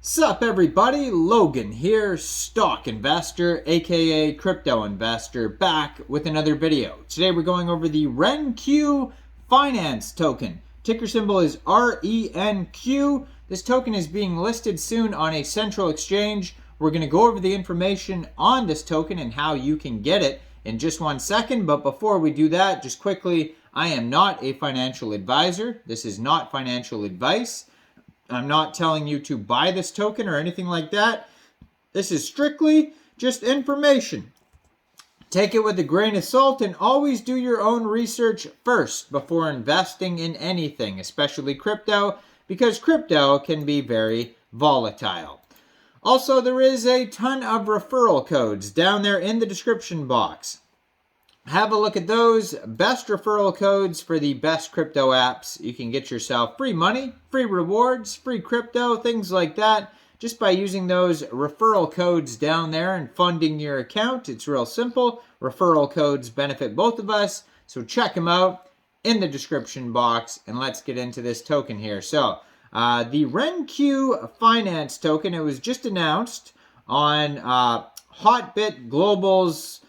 Sup everybody, Logan here, stock investor, aka crypto investor, back with another video. Today we're going over the Renq finance token. Ticker symbol is RENQ. This token is being listed soon on a central exchange. We're going to go over the information on this token and how you can get it in just 1 second. But before we do that, just quickly, I am not a financial advisor. This is not financial advice. I'm not telling you to buy this token or anything like that. This is strictly just information. Take it with a grain of salt and always do your own research first before investing in anything, especially crypto, because crypto can be very volatile. Also, there is a ton of referral codes down there in the description box. Have a look at those. Best referral codes for the best crypto apps. You can get yourself free money, free rewards, free crypto, things like that, just by using those referral codes down there and funding your account. It's real simple. Referral codes benefit both of us, so check them out in the description box, and let's get into this token here. So, the Renq finance token, it was just announced on Hotbit Global's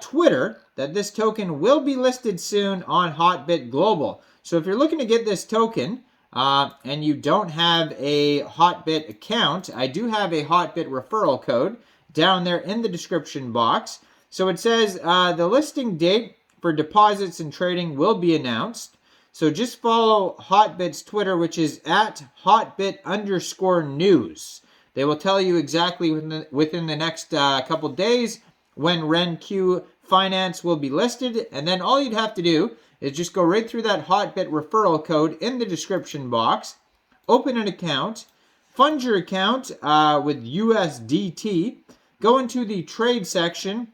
Twitter that this token will be listed soon on Hotbit Global. So if you're looking to get this token and you don't have a Hotbit account, I do have a Hotbit referral code down there in the description box. So it says the listing date for deposits and trading will be announced. So just follow Hotbit's Twitter, which is at Hotbit_news. They will tell you exactly within the next couple days when Renq Finance will be listed, and then all you'd have to do is just go right through that Hotbit referral code in the description box, open an account, fund your account with USDT, go into the trade section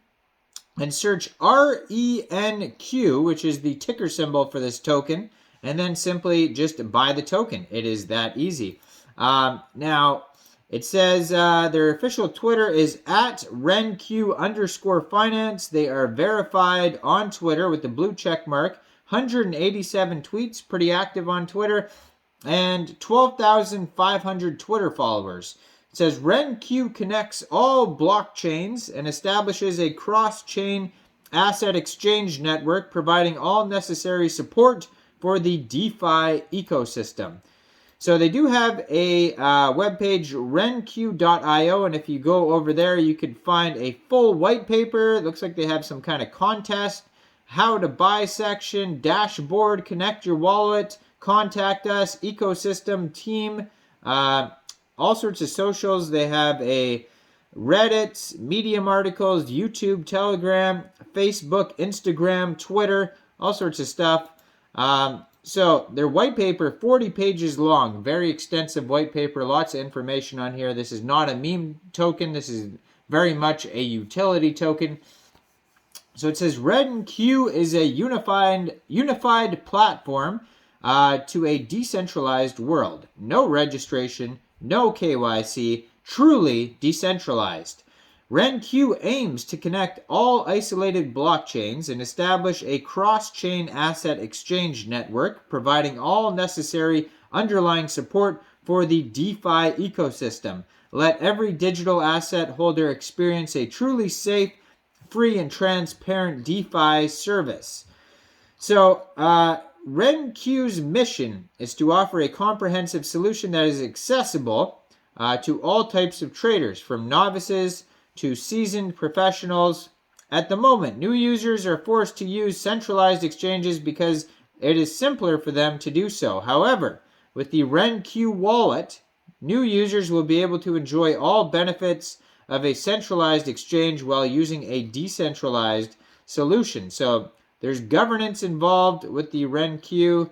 and search RENQ, which is the ticker symbol for this token, and then simply just buy the token. It is that easy. Now, it says their official Twitter is at Renq_finance. They are verified on Twitter with the blue check mark. 187 tweets, pretty active on Twitter, and 12,500 Twitter followers. It says Renq connects all blockchains and establishes a cross-chain asset exchange network, providing all necessary support for the DeFi ecosystem. So they do have a webpage, renq.io, and if you go over there, you can find a full white paper. It looks like they have some kind of contest, how to buy section, dashboard, connect your wallet, contact us, ecosystem, team, all sorts of socials. They have a Reddit, Medium articles, YouTube, Telegram, Facebook, Instagram, Twitter, all sorts of stuff. So their white paper, 40 pages long, very extensive white paper, lots of information on here. This is not a meme token. This is very much a utility token. So it says Renq is a unified platform to a decentralized world. No registration, no KYC, truly decentralized. Renq aims to connect all isolated blockchains and establish a cross-chain asset exchange network, providing all necessary underlying support for the DeFi ecosystem. Let every digital asset holder experience a truly safe, free, and transparent DeFi service. So, Renq's mission is to offer a comprehensive solution that is accessible to all types of traders, from novices to seasoned professionals. At the moment, new users are forced to use centralized exchanges because it is simpler for them to do so. However, with the Renq wallet, new users will be able to enjoy all benefits of a centralized exchange while using a decentralized solution. So there's governance involved with the Renq.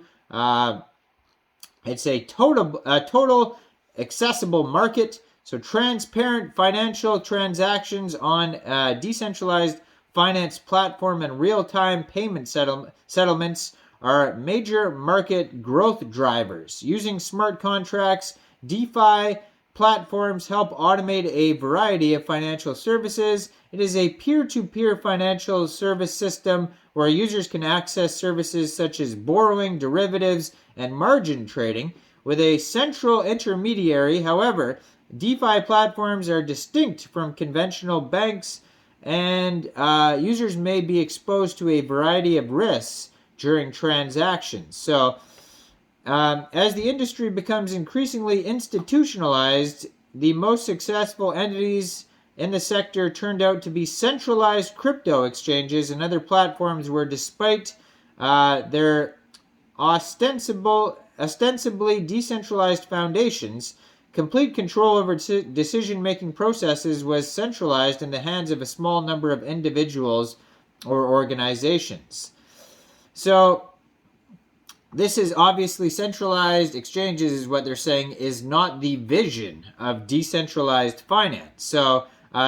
It's a total accessible market. So transparent financial transactions on a decentralized finance platform and real-time payment settlements are major market growth drivers. Using smart contracts, DeFi platforms help automate a variety of financial services. It is a peer-to-peer financial service system where users can access services such as borrowing, derivatives, and margin trading with a central intermediary. However, DeFi platforms are distinct from conventional banks, and users may be exposed to a variety of risks during transactions. So, as the industry becomes increasingly institutionalized, the most successful entities in the sector turned out to be centralized crypto exchanges and other platforms where, despite their ostensibly decentralized foundations, complete control over decision-making processes was centralized in the hands of a small number of individuals or organizations. So, this is obviously centralized exchanges, is what they're saying, is not the vision of decentralized finance. So,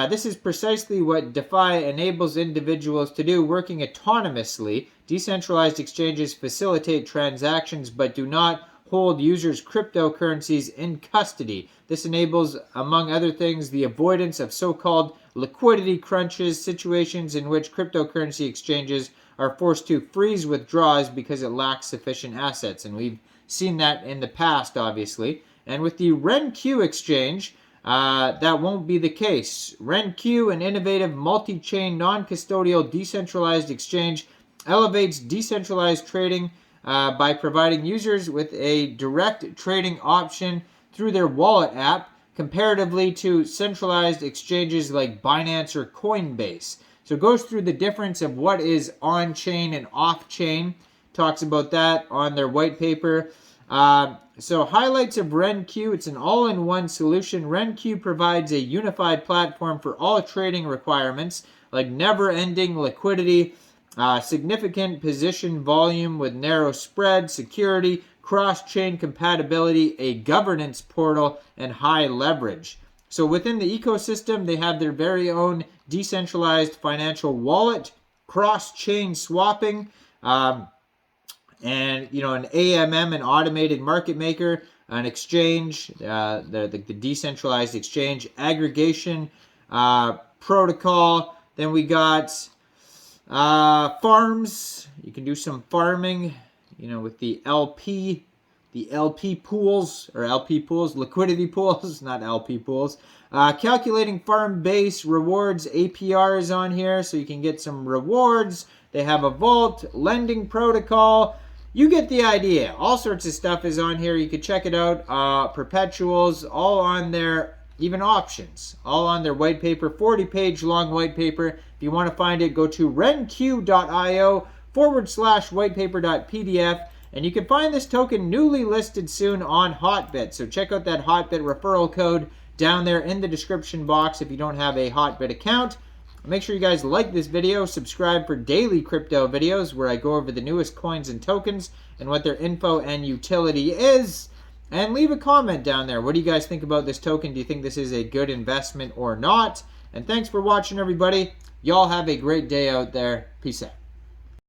this is precisely what DeFi enables individuals to do, working autonomously. Decentralized exchanges facilitate transactions but do not hold users' cryptocurrencies in custody. This enables, among other things, the avoidance of so-called liquidity crunches, situations in which cryptocurrency exchanges are forced to freeze withdrawals because it lacks sufficient assets. And we've seen that in the past, obviously. And with the Renq exchange, that won't be the case. Renq, an innovative multi-chain, non-custodial, decentralized exchange, elevates decentralized trading by providing users with a direct trading option through their wallet app, comparatively to centralized exchanges like Binance or Coinbase. So it goes through the difference of what is on-chain and off-chain, talks about that on their white paper. So highlights of Renq, it's an all-in-one solution. Renq provides a unified platform for all trading requirements, like never-ending liquidity, significant position volume with narrow spread, security, cross-chain compatibility, a governance portal, and high leverage. So within the ecosystem, they have their very own decentralized financial wallet, cross-chain swapping, and an AMM, an automated market maker, an exchange, the decentralized exchange aggregation protocol. Then we got farms. You can do some farming, with the LP pools, liquidity pools, not LP pools. Calculating farm base rewards, APRs on here, so you can get some rewards. They have a vault, lending protocol. You get the idea. All sorts of stuff is on here. You could check it out. Perpetuals, all on there, even options, all on their white paper, 40-page long white paper. If you want to find it, go to renq.io/whitepaper.pdf. And you can find this token newly listed soon on Hotbit. So check out that Hotbit referral code down there in the description box if you don't have a Hotbit account. Make sure you guys like this video, subscribe for daily crypto videos where I go over the newest coins and tokens and what their info and utility is. And leave a comment down there. What do you guys think about this token? Do you think this is a good investment or not? And thanks for watching, everybody. Y'all have a great day out there. Peace out.